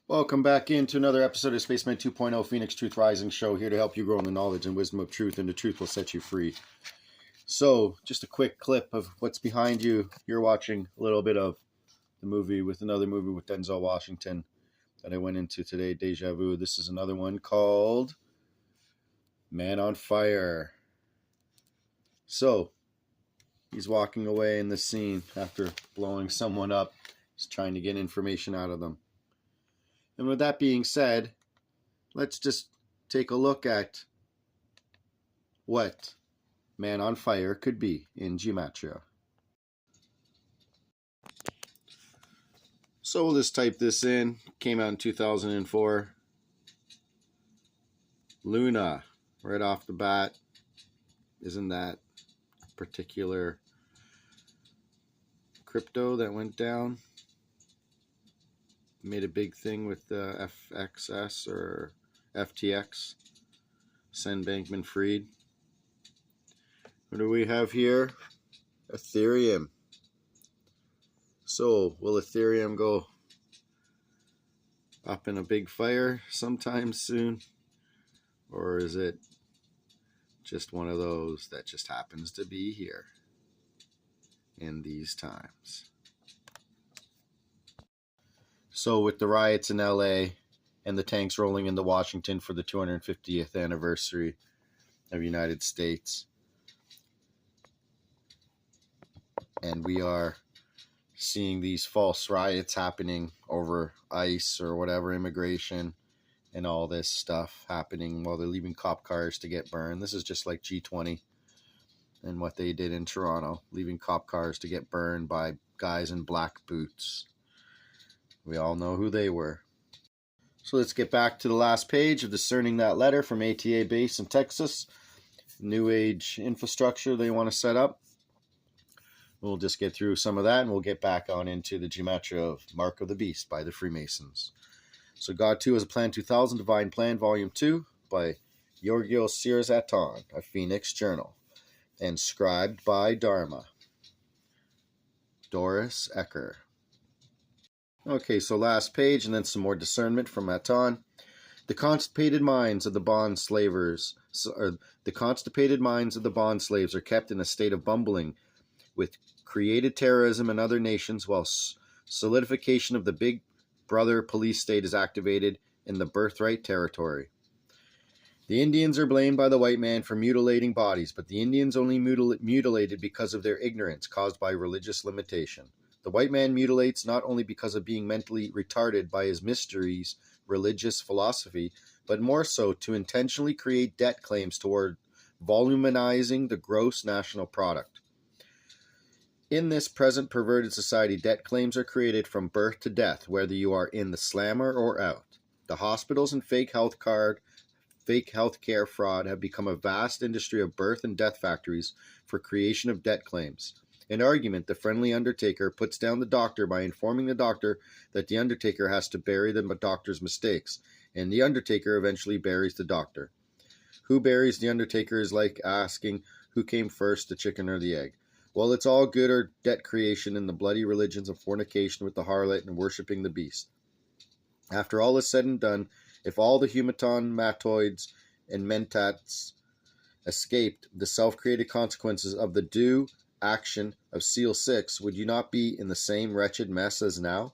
Welcome back into another episode of Spaceman 2.0 Phoenix Truth Rising Show, here to help you grow in the knowledge and wisdom of truth, and the truth will set you free. So, just a quick clip of what's behind you. You're watching a little bit of the movie with another movie with Denzel Washington that I went into today, Deja Vu. This is another one called Man on Fire. So, he's walking away in the scene after blowing someone up. He's trying to get information out of them. And with that being said, let's just take a look at what Man on Fire could be in Gematria. So we'll just type this in. Came out in 2004. Luna, right off the bat. Isn't that particular crypto that went down? Made a big thing with the FXS or FTX. Sen Bankman-Fried. What do we have here? Ethereum. So, will Ethereum go up in a big fire sometime soon? Or is it just one of those that just happens to be here in these times? So with the riots in LA and the tanks rolling into Washington for the 250th anniversary of the United States, and we are seeing these false riots happening over ICE or whatever, immigration, and all this stuff happening while they're leaving cop cars to get burned. This is just like G20 and what they did in Toronto, leaving cop cars to get burned by guys in black boots. We all know who they were. So let's get back to the last page of discerning that letter from ATA base in Texas. New age infrastructure they want to set up. We'll just get through some of that and we'll get back on into the Gematria of Mark of the Beast by the Freemasons. So God 2 is a Plan 2000 Divine Plan Volume 2 by Yorgio Sears HATONN, a Phoenix Journal, and scribed by Dharma. Doris Ecker. Okay, so last page, and then some more discernment from HATONN. The constipated minds of the bond slaves are kept in a state of bumbling with created terrorism in other nations, while solidification of the Big Brother police state is activated in the birthright territory. The Indians are blamed by the white man for mutilating bodies, but the Indians only mutilated because of their ignorance caused by religious limitation. The white man mutilates not only because of being mentally retarded by his mysteries, religious philosophy, but more so to intentionally create debt claims toward voluminizing the gross national product. In this present perverted society, debt claims are created from birth to death, whether you are in the slammer or out. The hospitals and fake health care fraud have become a vast industry of birth and death factories for creation of debt claims. In argument, the friendly undertaker puts down the doctor by informing the doctor that the undertaker has to bury the doctor's mistakes, and the undertaker eventually buries the doctor. Who buries the undertaker is like asking who came first, the chicken or the egg. Well, it's all good or debt creation in the bloody religions of fornication with the harlot and worshipping the beast. After all is said and done, if all the humaton, matoids, and mentats escaped the self-created consequences of the due action of Seal 6, would you not be in the same wretched mess as now?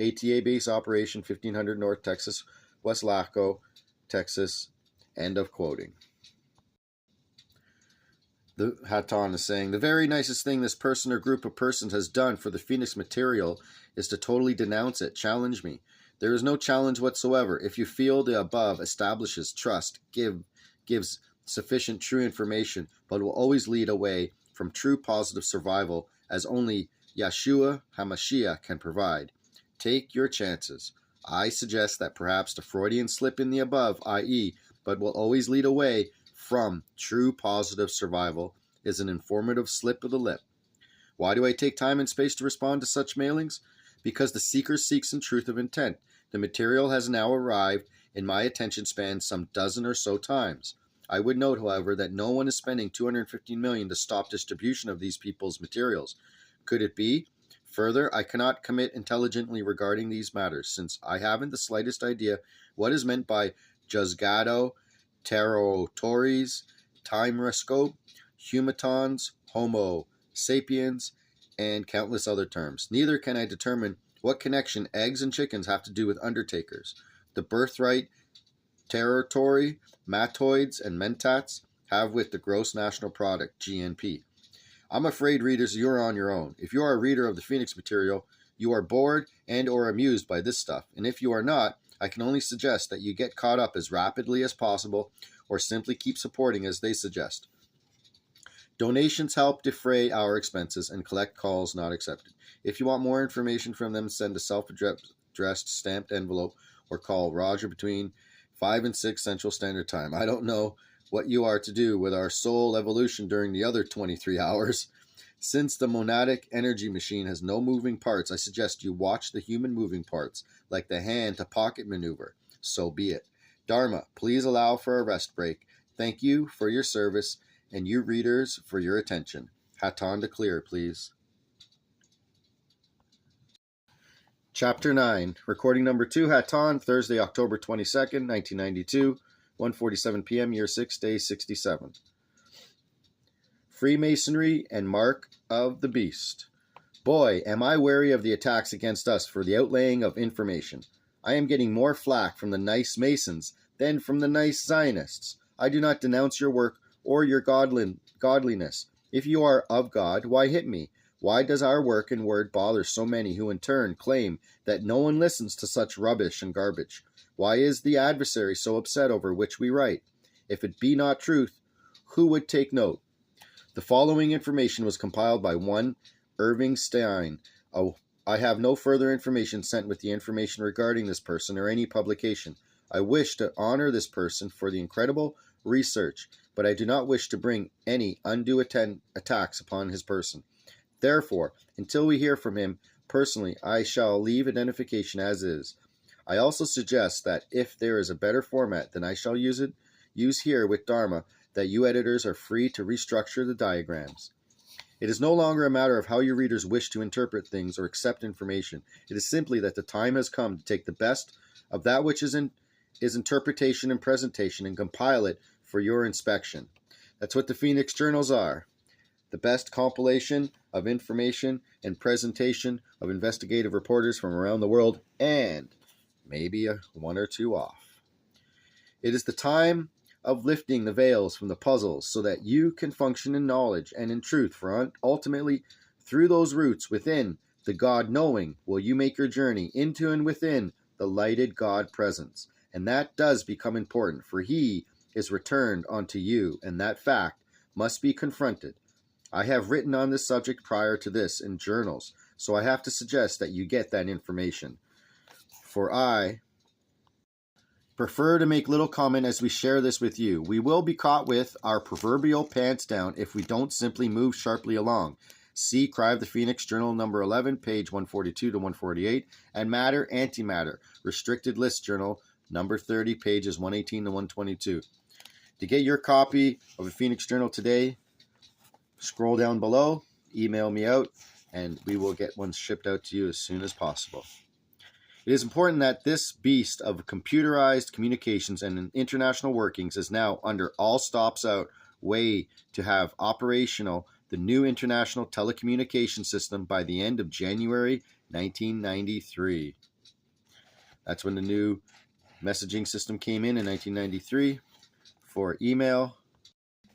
ATA base operation 1500 North Texas, West Laco, Texas. End of quoting. The HATONN is saying, the very nicest thing this person or group of persons has done for the Phoenix material is to totally denounce it. Challenge me. There is no challenge whatsoever. If you feel the above establishes trust, gives sufficient true information, but will always lead away from true positive survival as only Yeshua HaMashiach can provide. Take your chances. I suggest that perhaps the Freudian slip in the above, i.e., but will always lead away from true positive survival, is an informative slip of the lip. Why do I take time and space to respond to such mailings? Because the seeker seeks in truth of intent. The material has now arrived in my attention span some dozen or so times. I would note, however, that no one is spending $215 million to stop distribution of these people's materials. Could it be? Further, I cannot commit intelligently regarding these matters, since I haven't the slightest idea what is meant by juzgado, terroritories, timeroscope, humatons, homo sapiens, and countless other terms. Neither can I determine what connection eggs and chickens have to do with undertakers, the birthright, territory, matoids, and mentats have with the gross national product, GNP. I'm afraid, readers, you're on your own. If you are a reader of the Phoenix material, you are bored and or amused by this stuff. And if you are not, I can only suggest that you get caught up as rapidly as possible or simply keep supporting as they suggest. Donations help defray our expenses and collect calls not accepted. If you want more information from them, send a self-addressed stamped envelope or call Roger between 5 and 6 Central Standard Time. I don't know what you are to do with our soul evolution during the other 23 hours. Since the monadic energy machine has no moving parts, I suggest you watch the human moving parts, like the hand to pocket maneuver. So be it. Dharma, please allow for a rest break. Thank you for your service, and you readers for your attention. HATONN to clear, please. Chapter 9, recording number 2, HATONN, Thursday, October 22nd, 1992, 1:47 p.m., year 6, day 67. Freemasonry and Mark of the Beast. Boy, am I wary of the attacks against us for the outlaying of information. I am getting more flack from the nice Masons than from the nice Zionists. I do not denounce your work or your godliness. If you are of God, why hit me? Why does our work and word bother so many who in turn claim that no one listens to such rubbish and garbage? Why is the adversary so upset over which we write? If it be not truth, who would take note? The following information was compiled by one Irving Stein. I have no further information sent with the information regarding this person or any publication. I wish to honor this person for the incredible research, but I do not wish to bring any undue attacks upon his person. Therefore, until we hear from him personally, I shall leave identification as is. I also suggest that if there is a better format than I shall use here with Dharma, that you editors are free to restructure the diagrams. It is no longer a matter of how your readers wish to interpret things or accept information. It is simply that the time has come to take the best of that which is interpretation and presentation and compile it for your inspection. That's what the Phoenix Journals are. The best compilation of information and presentation of investigative reporters from around the world, and maybe one or two off. It is the time of lifting the veils from the puzzles so that you can function in knowledge and in truth, for ultimately through those roots within the God knowing will you make your journey into and within the lighted God presence. And that does become important, for he is returned unto you, and that fact must be confronted. I have written on this subject prior to this in journals, so I have to suggest that you get that information. For I prefer to make little comment as we share this with you. We will be caught with our proverbial pants down if we don't simply move sharply along. See Cry of the Phoenix, Journal number 11, page 142 to 148, and Matter, Antimatter, Restricted List Journal, number 30, pages 118 to 122. To get your copy of the Phoenix Journal today, scroll down below, email me out, and we will get one shipped out to you as soon as possible. It is important that this beast of computerized communications and international workings is now under all stops out way to have operational the new international telecommunication system by the end of January 1993. That's when the new messaging system came in 1993 for email.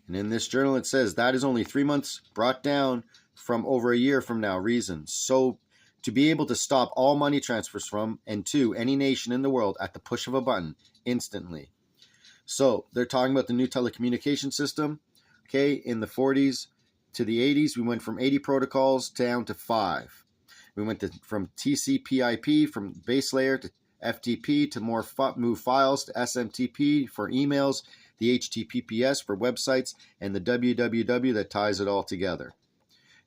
And in this journal it says that is only 3 months brought down from over a year from now. Reasons. So to be able to stop all money transfers from and to any nation in the world at the push of a button instantly. So they're talking about the new telecommunication system. Okay, in the 40s to the 80s, we went from 80 protocols down to 5. We went from TCP/IP from base layer to FTP to move files to SMTP for emails, the HTTPS for websites, and the www that ties it all together.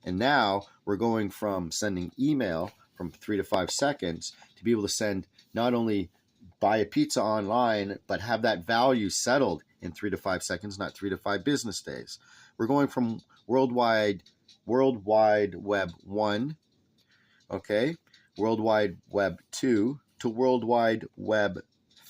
And now we're going from sending email from 3 to 5 seconds to be able to send not only buy a pizza online, but have that value settled in 3 to 5 seconds, not 3 to 5 business days. We're going from World Wide Web 1 okay, World Wide Web 2 to World Wide Web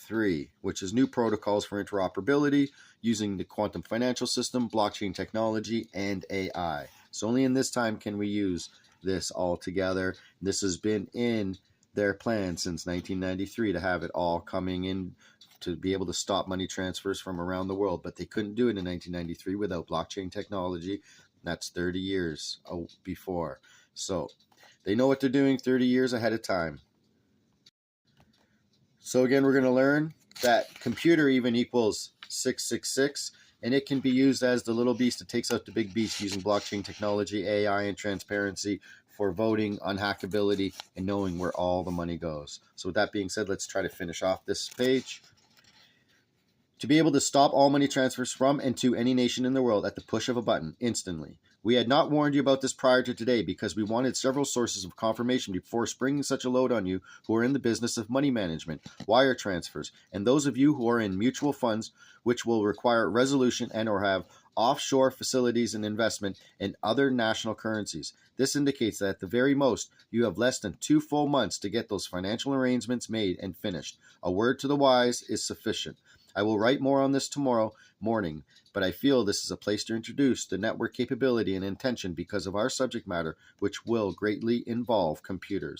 3, which is new protocols for interoperability using the quantum financial system, blockchain technology, and AI. So only in this time can we use this all together. This has been in their plan since 1993 to have it all coming in to be able to stop money transfers from around the world, but they couldn't do it in 1993 without blockchain technology. That's 30 years before. So they know what they're doing 30 years ahead of time. So again, we're going to learn that computer even equals 666, and it can be used as the little beast that takes out the big beast using blockchain technology, AI, and transparency for voting, unhackability, and knowing where all the money goes. So with that being said, let's try to finish off this page. To be able to stop all money transfers from and to any nation in the world at the push of a button instantly. We had not warned you about this prior to today because we wanted several sources of confirmation before springing such a load on you who are in the business of money management, wire transfers, and those of you who are in mutual funds which will require resolution and or have offshore facilities and investment in other national currencies. This indicates that at the very most, you have less than 2 full months to get those financial arrangements made and finished. A word to the wise is sufficient. I will write more on this tomorrow morning, but I feel this is a place to introduce the network capability and intention because of our subject matter, which will greatly involve computers.